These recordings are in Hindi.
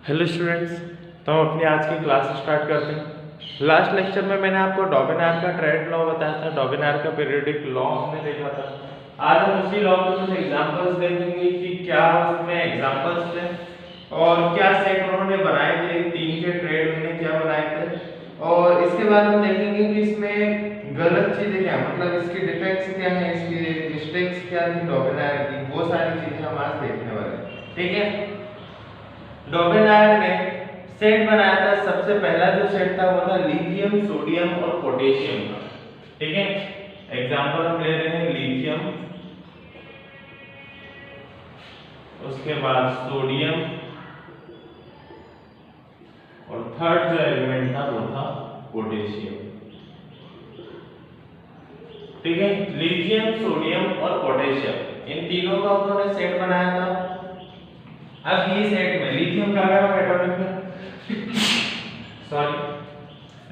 हेलो स्टूडेंट्स, तो हम अपनी आज की क्लास स्टार्ट करते हैं। लास्ट लेक्चर में मैंने आपको डॉबेनार का ट्रेड लॉ बताया था, डॉबेनार का पीरियोडिक लॉ हमने देखा था। आज हम उसी लॉ के कुछ एग्जांपल्स देखेंगे कि क्या उसमें एग्जांपल्स थे और क्या सेट उन्होंने बनाए थे, तीन के ट्रेड उन्होंने क्या बनाए थे, और इसके बाद हम देखेंगे कि इसमें गलत चीजें क्या, मतलब इसके डिफेक्ट्स क्या हैं, इसके मिस्टेक्स क्या थी डॉबेनार की, वो सारी चीजें हम आज देखने वाले हैं। ठीक है। डॉबेनार ने सेट बनाया था, सबसे पहला जो सेट था वो था लिथियम, सोडियम और पोटेशियम का। ठीक है। एग्जांपल हम ले रहे हैं लिथियम, उसके बाद सोडियम और थर्ड जो एलिमेंट था वो था पोटेशियम। ठीक है। लिथियम, सोडियम और पोटेशियम, इन तीनों का उन्होंने सेट बनाया था। अब ये सेट में लिथियम का अगर हम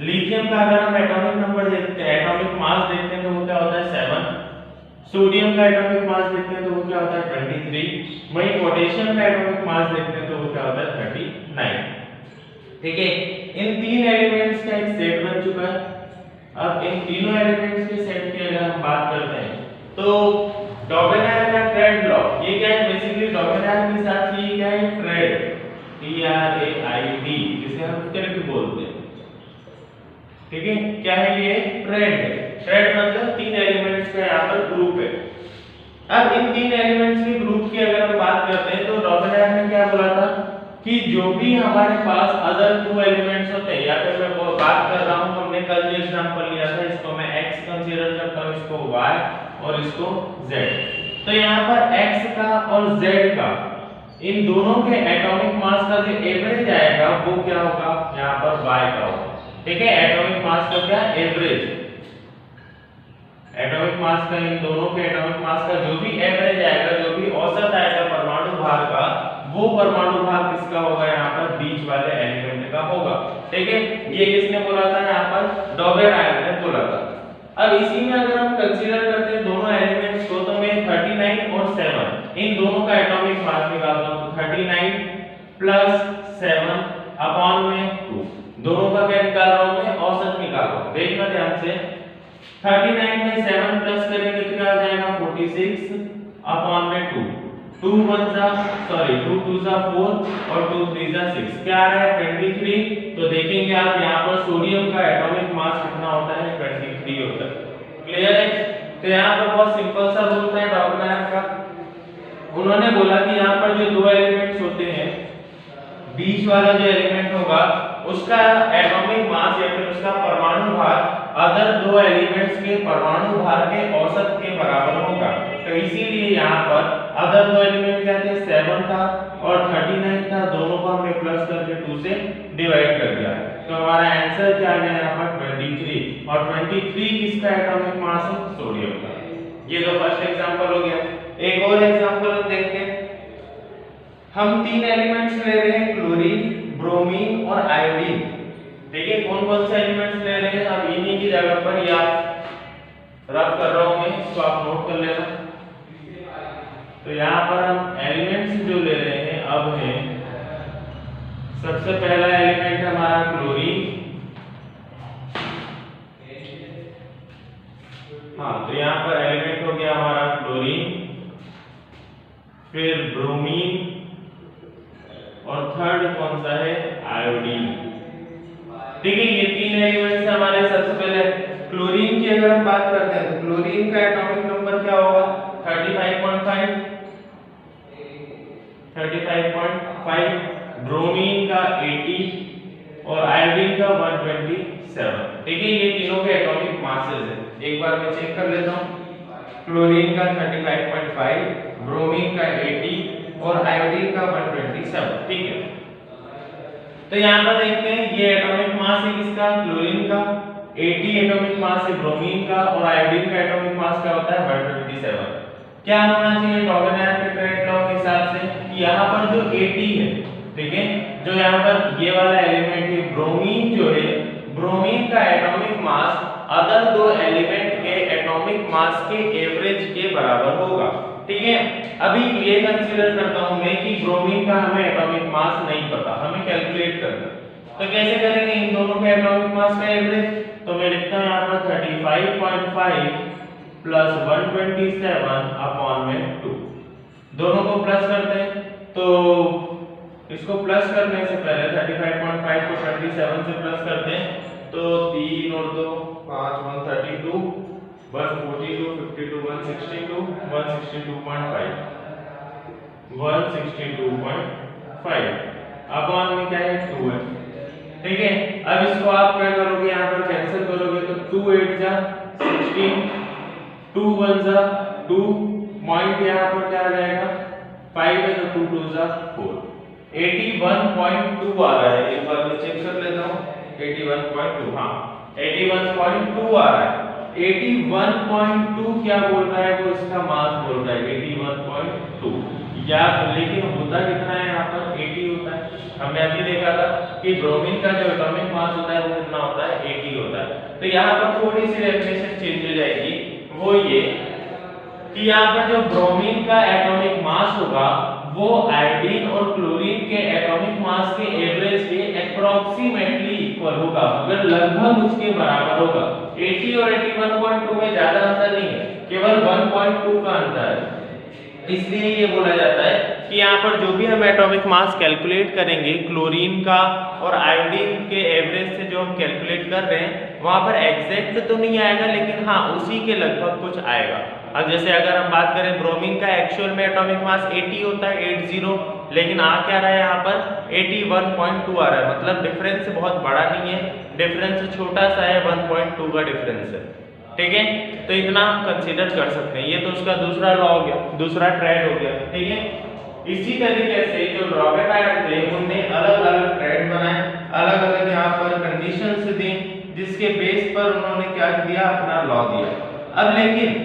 लिथियम का अगर हम एटॉमिक नंबर देखते हैं, एटॉमिक मास देखते हैं तो वो क्या होता है 7। सोडियम का एटॉमिक मास देखते हैं तो वो क्या होता है 23। वहीं पोटेशियम का एटॉमिक मास देखते हैं तो वो क्या होता है 39। ठीक है। इन तीन एलिमेंट्स का एक सेट बन चुका है। अब इन तीनों एलिमेंट्स के सेट की अगर हम बात करते हैं तो डॉबेनार का ट्रेड लॉ, ये क्या है बेसिकली डॉबेनार के साथ ये क्या है ट्रेड, TRAID, जिसे हम ट्रेड बोलते हैं। ठीक है। क्या है ये ट्रेड है। ट्रेड मतलब तीन एलिमेंट्स का यहाँ पर ग्रुप है। अब इन तीन एलिमेंट्स के ग्रुप की अगर हम बात करते हैं तो डॉबेनार ने क्या बोला था कि जो भी हमारे पास अदर टू एलिमेंट्स होते हैं, या फिर मैं बात कर रहा हूँ, हमने कल जो एग्जांपल लिया था, इसको मैं x कंसीडर करता हूँ, इसको y और इसको z। तो यहाँ पर x का और z का, इन दोनों के एटॉमिक मास का जो एवरेज आएगा वो क्या होगा, यहाँ पर y का होगा। ठीक है। एटॉमिक मास का क्या एवरेज, एटॉमिक मास का, इन दोनों के एटॉमिक मास का जो भी एवरेज आएगा, जो भी औसत आएगा परमाणु भार का, वो परमाणु भार किसका होगा, यहाँ पर बीच वाले एलिमेंट का होगा। ठीक है। ये किसने बोला था, यहाँ पर डॉबेनार ने बोला था। अब इसी में अगर हम कंसीडर करते हैं दोनों एलिमेंट्स को, तो मैं 39 और 7 इन दोनों का एटॉमिक मास निकालता हूं, तो 39 प्लस 7 अपॉन में 2, दोनों का क्या निकाल रहा हूं मैं, औसत निकाल रहा हूं। देखना ध्यान से, 39 में 7 प्लस करेंगे तो क्या आ जाएगा 46 अपॉन में 2, 2 2 जा 4 और 2 3 जा 6, क्या आ रहा है 23। तो देखेंगे आप यहाँ पर सोडियम का एटॉमिक मास कितना होता है 23 होता है। क्लियर है। तो यहाँ पर बहुत सिंपल सा रूल है डॉबेनार का। उन्होंने बोला कि यहाँ पर जो दो एलिमेंट्स होते हैं, बीच वाला जो एलिमेंट होगा उसका एटॉमिक मास या फिर उसका परमाणु भार अदर दो एलिमेंट्स के परमाणु भार के औसत के बराबर होगा। तो इसीलिए यहाँ पर अदर दो एलिमेंट क्या थे, 7 था और 39 था, दोनों को हमने प्लस करके 2 से डिवाइड कर दिया। तो हमारा आंसर क्या आ गया यहाँ पर 23, और 23 किसका एटॉमिक मास है, सोडियम का। ये तो फर्स्ट एग्जांपल हो गया। एक और एग्जांपल हम देखते हैं। हम तीन एलिमेंट्स ले रहे हैं, क्लोरीन, ब्रोमीन और आयोडीन। ठीक है। कौन कौन से एलिमेंट्स ले रहे हैं, अब इन्हीं की जगह पर या रफ कर रहा हूं मैं, इसको आप नोट कर लेना। तो यहाँ पर हम एलिमेंट्स जो ले रहे हैं अब है, सबसे पहला एलिमेंट हमारा क्लोरीन। हाँ, तो यहाँ पर एलिमेंट हो गया हमारा क्लोरीन, फिर ब्रोमीन और थर्ड कौन सा है, आयोडीन। ठीक है। ये तीन एलिमेंट्स हमारे। सबसे पहले क्लोरीन की अगर हम बात करते हैं तो क्लोरीन का एटॉमिक नंबर क्या होगा 35.5, ब्रोमीन का 80 और आयोडीन का 127। ठीक है। ये तीनों के एटॉमिक मासेस हैं। एक बार मैं चेक कर लेता हूं। क्लोरीन का 35.5, ब्रोमीन का 80 और आयोडीन का 127। ठीक है। तो यहाँ पर देखते हैं ये एटॉमिक मास है किसका, क्लोरीन का, 80 एटॉमिक मास है ब्रोमीन का, और आयोडीन का एटॉमिक मास क्या होता है 127। क्या होना चाहिए डॉबेनार के ट्रेड लॉ के हिसाब से कि यहाँ पर जो 80 है, ठीक है, जो यहाँ पर ये वाला एलिमेंट है ब्रोमीन, जो है ब्रोमीन का एटॉमिक मास अदर दो एलिमेंट के एटॉमिक मास के एवरेज के बराबर होगा। ठीक है। अभी ये कंसीडर करता हूं मैं कि ब्रोमीन का हमें एटॉमिक मास नहीं पता, हमें कैलकुलेट करना, तो कैसे करेंगे इन दोनों के एटॉमिक मास का एवरेज। तो मैं लिखता हूं यहां पर 35.5 प्लस 127 अपॉन में 2, दोनों को प्लस करते हैं। तो इसको प्लस करने से पहले 35.5 को 27 से प्लस करते हैं, तो 3 और 2 5 132 142 52 162 162.5 अपॉन में क्या है 2 है, ठीक है। अब इसको आप क्या करोगे, यहाँ पर कैंसिल करोगे तो 2 8 जा 16 2 1 जा 2 पॉइंट यहाँ पर क्या आ जाएगा 5 है तो 2 2 जा 4 81.2 आ रहा है। एक बार मैं चेक कर लेता हूँ 81.2, हाँ 81.2 आ रहा है। 81.2 क्या बोल रहा है वो इसका मास बोल रहा है 81.2 या, लेकिन होता कितना है यहाँ पर 80 होता है। हमने अभी देखा था कि ब्रोमीन का जो एटॉमिक मास होता है वो कितना होता है 80 होता है। तो यहाँ पर थोड़ी सी डेफिनेशन चेंज हो जाएगी, वो ये कि यहाँ पर जो ब्रोमीन का एटॉमिक मास होगा वो आयोडीन और क्लोरीन के एटॉमिक मास के एवरेज के अप्रोक्सीमेटली इक्वल होगा, मगर लगभग उसके बराबर होगा। 80 और 81.2 में ज्यादा अंतर नहीं है, केवल 1.2 का अंतर है। इसलिए ये बोला जाता है कि यहाँ पर जो भी हम एटॉमिक मास कैलकुलेट करेंगे क्लोरीन का और आयोडीन के एवरेज से जो हम कैलकुलेट कर रहे हैं वहाँ पर एग्जैक्ट तो नहीं आएगा, लेकिन हाँ उसी के लगभग कुछ आएगा। अब जैसे अगर हम बात करें ब्रोमीन का एक्चुअल में एटॉमिक मास 80 होता है 80, लेकिन आ क्या रहा है यहाँ पर 81.2 आ रहा है, मतलब डिफरेंस बहुत बड़ा नहीं है, डिफरेंस छोटा सा है 1.2 का डिफरेंस है, ठीक है। तो इतना हम कंसीडर कर सकते हैं। ये तो उसका दूसरा लॉ हो गया, दूसरा ट्रेड हो गया, ठीक है। इसी तरीके से जो रॉबर्ट आयन थे उन्होंने अलग अलग ट्रेड बनाए, अलग अलग यहाँ पर कंडीशंस दी, जिसके बेस पर उन्होंने क्या दिया, अपना लॉ दिया। अब लेकिन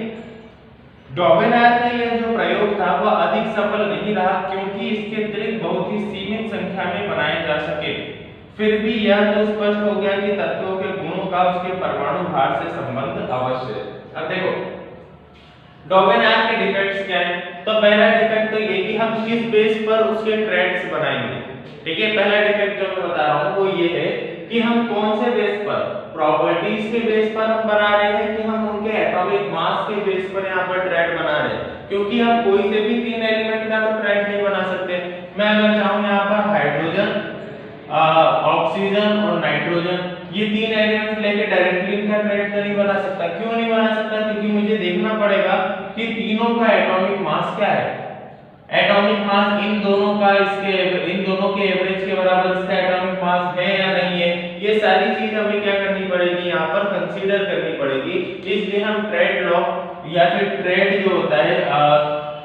डॉबेनायर का यह जो प्रयोग था वह अधिक सफल नहीं रहा, क्योंकि इसके अतिरिक्त बहुत ही सीमित संख्या में बनाए जा सके। फिर भी यह तो स्पष्ट हो गया कि तत्वों के गुणों का उसके परमाणु भार से संबंध अवश्य है। अब देखो डॉबेनायर के डिफेक्ट्स क्या है, तो पहला डिफेक्ट तो ये कि हम किस बेस पर उसके ट्रेड्स बनाएंगे, ठीक है। पहला डिफेक्ट जो मैं बता रहा हूँ वो ये है कि हम कौन से बेस पर, प्रॉपर्टीज के बेस पर हम बना रहे हैं कि हम उनके एटॉमिक मास के बेस पर यहाँ पर ट्रेड बना रहे हैं, क्योंकि हम कोई से भी 3 एलिमेंट का तो ट्रेड नहीं बना सकते। मैं अगर चाहूँ यहाँ पर हाइड्रोजन, ऑक्सीजन और नाइट्रोजन, ये 3 एलिमेंट लेके डायरेक्टली इनका ट्रेड तो नहीं बना सकता। क्यों नहीं बना सकता, क्योंकि मुझे देखना पड़ेगा कि तीनों का एटॉमिक मास क्या है, एटॉमिक मास इन दोनों का इन दोनों के एवरेज के बराबर इसका एटॉमिक मास है या नहीं है, ये सारी चीज हमें क्या करनी पड़ेगी, यहाँ पर कंसीडर करनी पड़ेगी। इसलिए हम ट्रेड लॉ या फिर ट्रेड जो होता है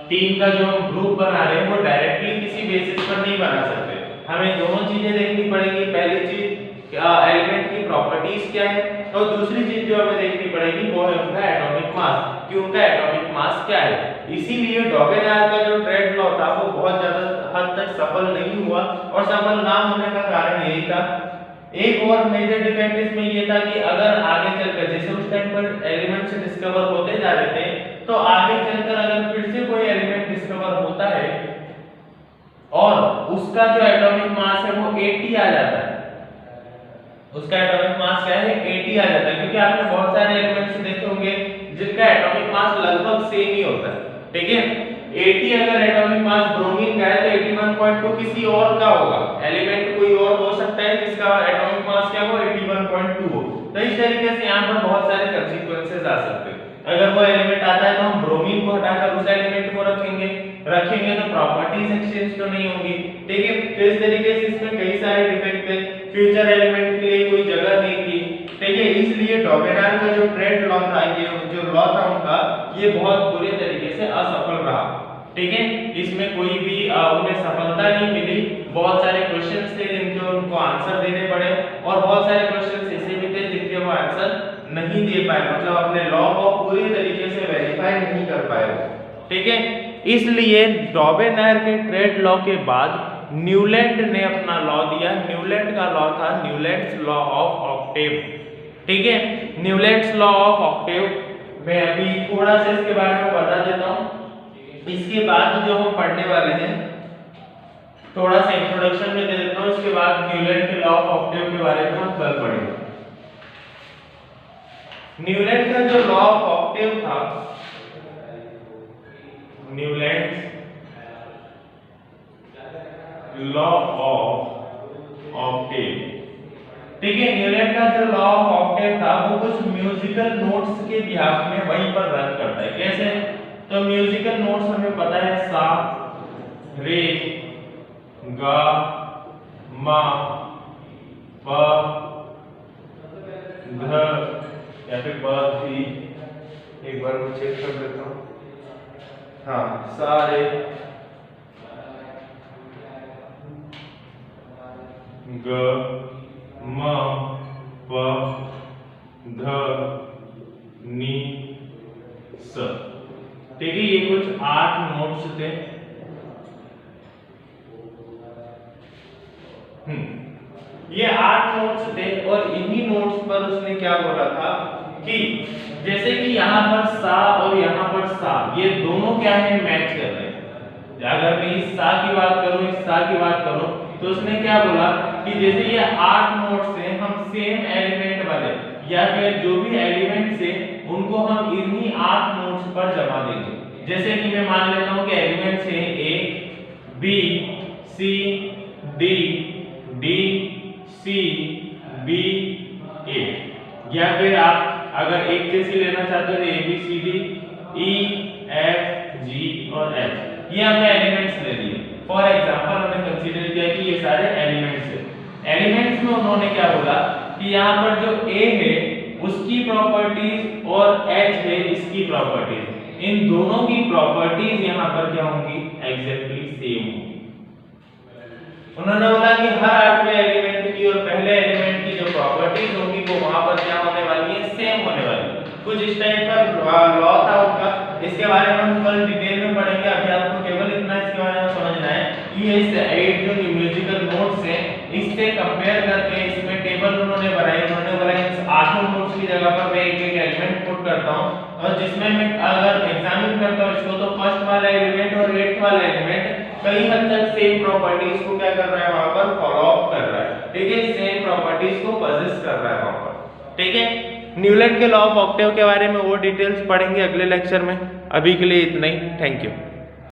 टीम का जो हम ग्रुप बना रहे हैं वो डायरेक्टली किसी बेसिस पर नहीं बना सकते, हमें दोनों चीजें देखनी पड़ेगी। पहली चीज एलिमेंट की प्रॉपर्टीज क्या है, और दूसरी चीज जो हमें देखनी पड़ेगी वो है उनका एटॉमिक मास, कि उनका एटॉमिक मास क्या है। इसीलिए डॉबेनायर का जो ट्रेड लॉ था वो बहुत ज्यादा हद तक सफल नहीं हुआ, और सफल ना होने का कारण यही था। एक और मेजर डिफेक्ट इसमें ये था कि अगर आगे चलकर, जैसे उस टाइम पर एलिमेंट्स डिस्कवर होते जा रहे थे, तो आगे चलकर अगर फिर से कोई एलिमेंट डिस्कवर होता है और उसका जो एटॉमिक मास है वो 80 आ जाता है, उसका एटॉमिक मास क्या है 80 आ जाता है, क्योंकि आपने बहुत सारे एलिमेंट्स देखे होंगे जिनका एटॉमिक मास लगभग सेम ही होता है, ठीक है। 80 अगर एटॉमिक मास ब्रोमीन का है तो 81.2 किसी और का होगा, एलिमेंट कोई और हो सकता है जिसका एटॉमिक मास क्या हो 81.2 हो। तो इस तरीके से यहाँ पर बहुत सारे कंसीक्वेंसेस आ सकते हैं। अगर वो एलिमेंट आता है तो हम ब्रोमीन को हटाकर उस एलिमेंट को रखेंगे तो प्रॉपर्टीज एक्सचेंज तो नहीं होंगी, ठीक है। तो इस तरीके से इसमें कई सारे डिफेक्ट थे, फ्यूचर एलिमेंट के लिए कोई जगह नहीं थी, ठीक है। इसलिए डॉबेनायर का जो ट्रेड लॉ था, ये जो लॉ था उनका, ये बहुत बुरे तरीके से असफल रहा, ठीक है। इसमें कोई भी उन्हें सफलता नहीं मिली। बहुत सारे क्वेश्चंस थे जिनके उनको आंसर देने पड़े, और बहुत सारे क्वेश्चंस ऐसे भी थे जिनके वो आंसर नहीं दे पाए, मतलब अपने लॉ को पूरी तरीके से वेरीफाई नहीं कर पाए, ठीक है। इसलिए डॉबेनायर के ट्रेड लॉ के बाद न्यूलैंड ने अपना लॉ दिया। न्यूलैंड का लॉ था न्यूलैंड्स लॉ ऑफ ऑक्टेव, ठीक है। न्यूलैंड्स लॉ ऑफ ऑक्टेव मैं अभी थोड़ा सा इसके बारे में बता देता हूं। इसके बाद जो हम पढ़ने वाले हैं, थोड़ा सा इंट्रोडक्शन में दे देता हूँ, इसके बाद न्यूलैंड के लॉ ऑफ ऑक्टेव के बारे में हम कल पढ़ेंगे। न्यूलैंड का जो लॉ ऑफ ऑक्टेव था, न्यूलैंड लॉ ऑफ ऑक्टेव, ठीक है। न्यूलैंड का जो लॉ ऑफ ऑक्टेव था वो कुछ म्यूजिकल नोट्स के बिहाफ में वहीं पर रन करता है। कैसे? तो म्यूजिकल नोट्स हमें पता है, सा, रे, गा, मा, पा, ध या फिर ब, धी। एक बार मैं चेक कर लेता हूँ। हाँ, सा, रे, ग, म, प, ध, नी, स। ठीक है, ये कुछ 8 नोट्स थे। ये 8 नोट्स थे और इन्हीं नोट्स पर उसने क्या बोला था कि जैसे कि यहाँ पर सा और यहाँ पर सा, ये दोनों क्या है, मैच कर रहे हैं। अगर मैं इस सा की बात करूं, इस सा की बात करूं, तो उसने क्या बोला कि जैसे ये 8 नोट्स हैं, हम सेम एलिमेंट वाले या फिर जो भी एलिमेंट्स हैं उनको हम इन्हीं 8 नोट्स पर जमा देंगे। जैसे कि मैं मान लेता हूं कि एलिमेंट्स हैं ए, बी, सी, डी, डी, सी, बी, ए। या फिर आप अगर एक जैसी लेना चाहते हो तो A B C D, E, F, G और एच, ये हमने एलिमेंट्स ले लिए। फॉर एग्जांपल हमने कंसीडर किया कि ये सारे एलिमेंट्स हैं। एलिमेंट्स में उन्होंने क्या बोला कि यहाँ पर जो ए है उसकी प्रॉपर्टीज और एच है इसकी प्रॉपर्टीज, इन दोनों की प्रॉपर्टीज यहाँ पर क्या होंगी, एग्जैक्टली सेम होंगी। उन्होंने बोला कि हर 8वें एलिमेंट की और पहले एलिमेंट की जो प्रॉपर्टीज होंगी वो वहां पर क्या होने वाली है, सेम होने वाली है। कुछ इस टाइप का लॉ था उनका, इसके बारे में हम कल डिटेल में पढ़ेंगे। अभी आपको केवल इतना इसके बारे में समझना है कि ये 8 जो म्यूजिकल नोट्स हैं इससे कंपेयर करके इसमें टेबल उन्होंने बनाई। उन्होंने बोला इन 8 नोट्स की जगह पर मैं एक एक एलिमेंट पुट करता हूं और जिसमें मैं अगर एग्जामिन करता हूं इसको, तो फर्स्ट वाला एलिमेंट और 8th वाला एलिमेंट कई हद तक सेम प्रॉपर्टीज को क्या कर रहा है, वहां पर फॉलो अप कर रहा है। ठीक है, सेम प्रॉपर्टीज को पजेस कर रहा है वहां पर। ठीक है, न्यूलैंड के लॉ ऑफ ऑक्टेव के बारे में और डिटेल्स पढ़ेंगे अगले लेक्चर में। अभी के लिए इतना ही, थैंक यू।